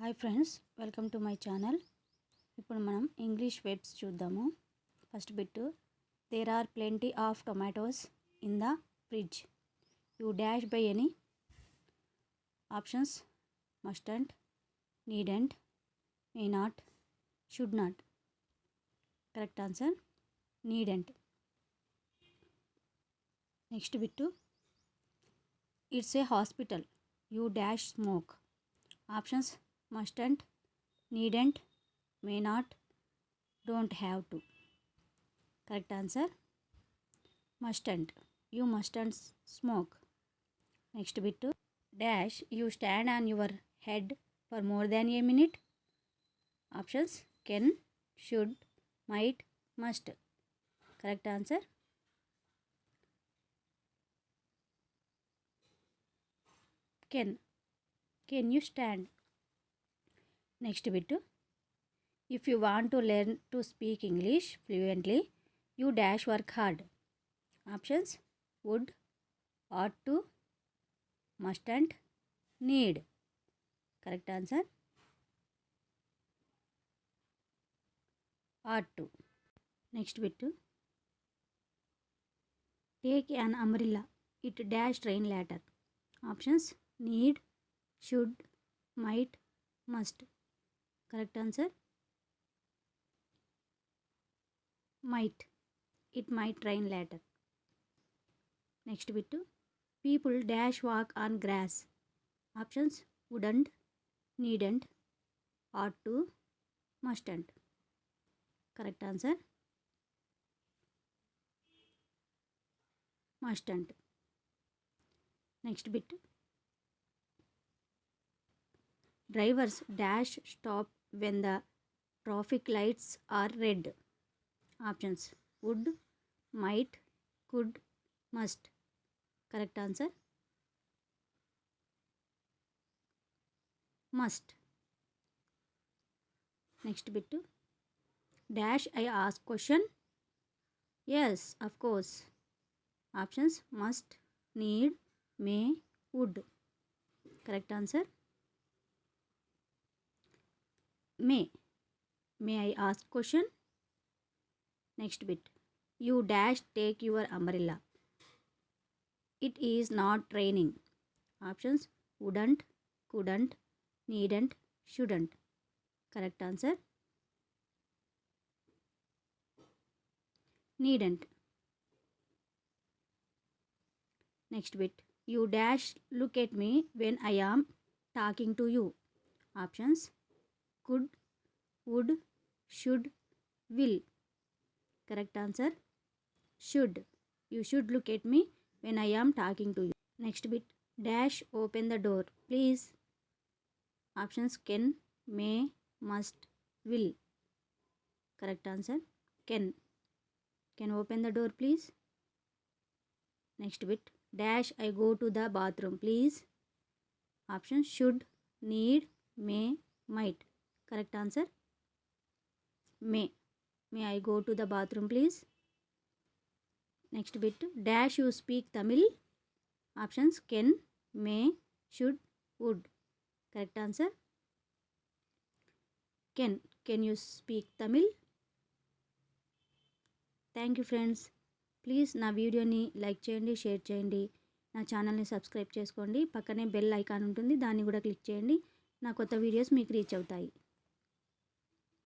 Hi friends, welcome to my channel. ఇప్పుడు మనం English words చూద్దాము. First bit, there are plenty of tomatoes in the fridge. You dash buy any options: mustn't, needn't, may not, should not. Correct answer needn't. Next bit, it's a hospital. You dash smoke. Options: mustn't, needn't, may not, don't have to. Correct answer mustn't. You mustn't smoke. Next bit, dash, you stand on your head for more than a minute. Options: can, should, might, must. Correct answer can. Can you stand? Next bit, if you want to learn to speak English fluently, you dash work hard. Options: would, ought to, mustn't, need. Correct answer ought to. Next bit, take an umbrella, it dash rain later. Options: need, should, might, must. Correct answer might. It might rain later. Next bit, people dash walk on grass. Options: wouldn't, needn't, ought to, mustn't. Correct answer mustn't. Next bit, drivers dash stop when the traffic lights are red. Options: would, might, could, must. Correct answer must. Next bit, dash I ask question. Yes, of course. Options: must, need, may, would. Correct answer may. May I ask question? Next bit, you dash take your umbrella. It is not raining. Options: wouldn't, couldn't, needn't, shouldn't. Correct answer needn't. Next bit, you dash look at me when I am talking to you. Options: could, would, should, will. Correct answer should. You should look at me when I am talking to you. Next bit, dash open the door please. Options: can, may, must, will. Correct answer can. Can open the door please. Next bit, dash I go to the bathroom please. Options: should, need, may, might. Correct answer may. May I go to the bathroom please. Next bit, dash you speak Tamil. Options: can, may, should, would. Correct answer can. Can you speak Tamil? Thank you friends. Please నా వీడియోని like చేయండి, share చేయండి, నా ఛానల్ని subscribe చేసుకోండి. పక్కనే bell icon ఉంటుంది, దాన్ని కూడా క్లిక్ చేయండి. నా కొత్త వీడియోస్ మీకు రీచ్ అవుతాయి.